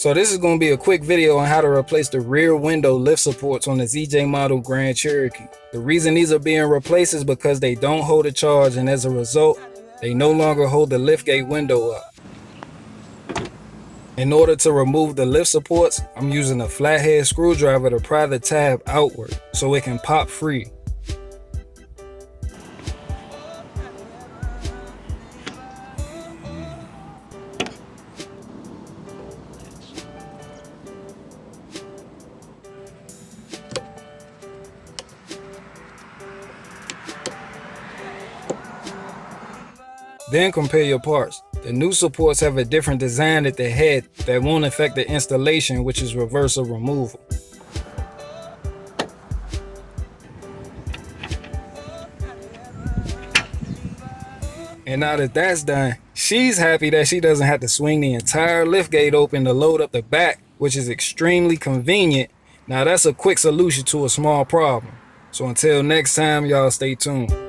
So this is going to be a quick video on how to replace the rear window lift supports on the ZJ model Grand Cherokee. The reason these are being replaced is because they don't hold a charge, and as a result, they no longer hold the liftgate window up. In order to remove the lift supports, I'm using a flathead screwdriver to pry the tab outward so it can pop free. Then compare your parts. The new supports have a different design at the head that won't affect the installation, which is reversal removal. And now that that's done, she's happy that she doesn't have to swing the entire liftgate open to load up the back, which is extremely convenient. Now that's a quick solution to a small problem. So until next time, y'all stay tuned.